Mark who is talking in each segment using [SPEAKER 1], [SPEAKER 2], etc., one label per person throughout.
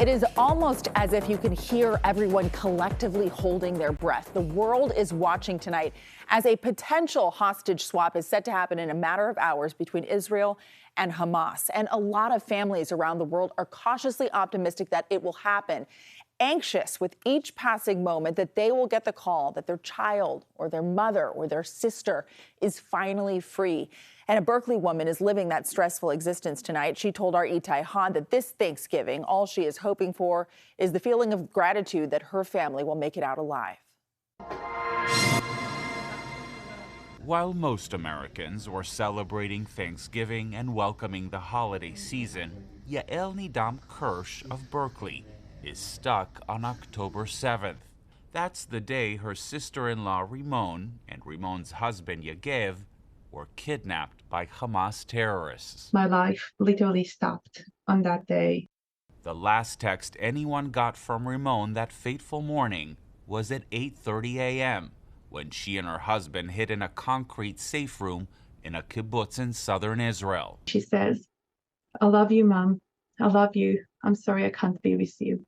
[SPEAKER 1] It is almost as if you can hear everyone collectively holding their breath. The world is watching tonight as a potential hostage swap is set to happen in a matter of hours between Israel and Hamas. And a lot of families around the world are cautiously optimistic that it will happen, anxious with each passing moment that they will get the call that their child or their mother or their sister is finally free. And a Berkeley woman is living that stressful existence tonight. She told our Itay Hod that this Thanksgiving, all she is hoping for is the feeling of gratitude that her family will make it out alive.
[SPEAKER 2] While most Americans were celebrating Thanksgiving and welcoming the holiday season, Yael Nidam Kirsch of Berkeley is stuck on October 7th. That's the day her sister-in-law Rimon and Rimon's husband Yagev were kidnapped by Hamas terrorists.
[SPEAKER 3] My life literally stopped on that day.
[SPEAKER 2] The last text anyone got from Rimon that fateful morning was at 8:30 a.m. when she and her husband hid in a concrete safe room in a kibbutz in southern Israel.
[SPEAKER 3] She says, "I love you, Mom. I love you. I'm sorry I can't be with you."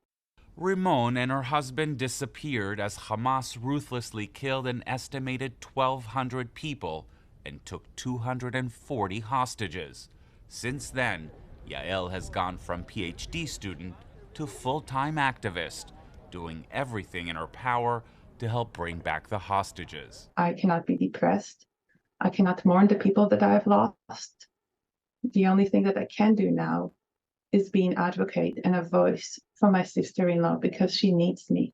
[SPEAKER 2] Rimon and her husband disappeared as Hamas ruthlessly killed an estimated 1,200 people and took 240 hostages. Since then, Yael has gone from Ph.D. student to full-time activist, doing everything in her power to help bring back the hostages.
[SPEAKER 3] I cannot be depressed. I cannot mourn the people that I have lost. The only thing that I can do now is be an advocate and a voice for my sister-in-law because she needs me.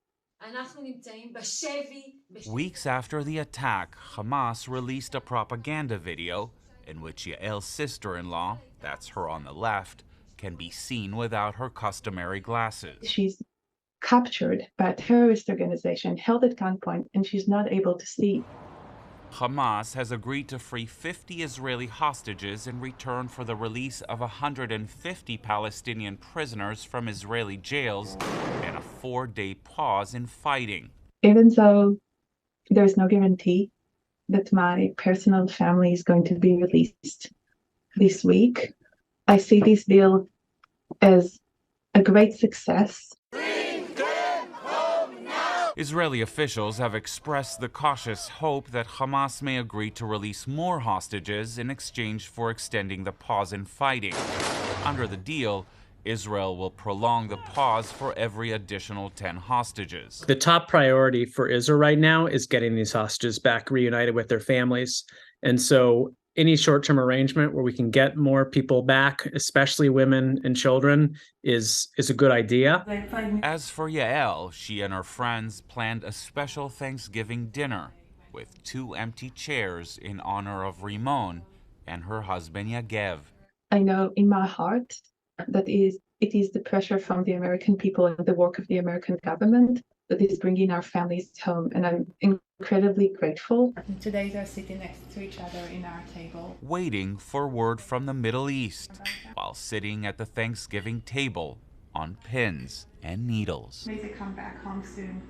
[SPEAKER 2] Weeks after the attack, Hamas released a propaganda video in which Yael's sister-in-law, that's her on the left, can be seen without her customary glasses.
[SPEAKER 3] She's captured by a terrorist organization, held at gunpoint, and she's not able to see.
[SPEAKER 2] Hamas has agreed to free 50 Israeli hostages in return for the release of 150 Palestinian prisoners from Israeli jails and a 4-day pause in fighting.
[SPEAKER 3] Even though there's no guarantee that my personal family is going to be released this week, I see this deal as a great success.
[SPEAKER 2] Israeli officials have expressed the cautious hope that Hamas may agree to release more hostages in exchange for extending the pause in fighting. Under the deal, Israel will prolong the pause for every additional 10 hostages.
[SPEAKER 4] The top priority for Israel right now is getting these hostages back reunited with their families. And so any short-term arrangement where we can get more people back, especially women and children, is a good idea.
[SPEAKER 2] As for Yael, she and her friends planned a special Thanksgiving dinner with 2 empty chairs in honor of Rimon and her husband Yagev.
[SPEAKER 3] I know in my heart that it is the pressure from the American people and the work of the American government that is bringing our families home, and I'm incredibly grateful.
[SPEAKER 5] Today they're sitting next to each other in our table,
[SPEAKER 2] waiting for word from the Middle East, while sitting at the Thanksgiving table on pins and needles.
[SPEAKER 5] may they come back home soon.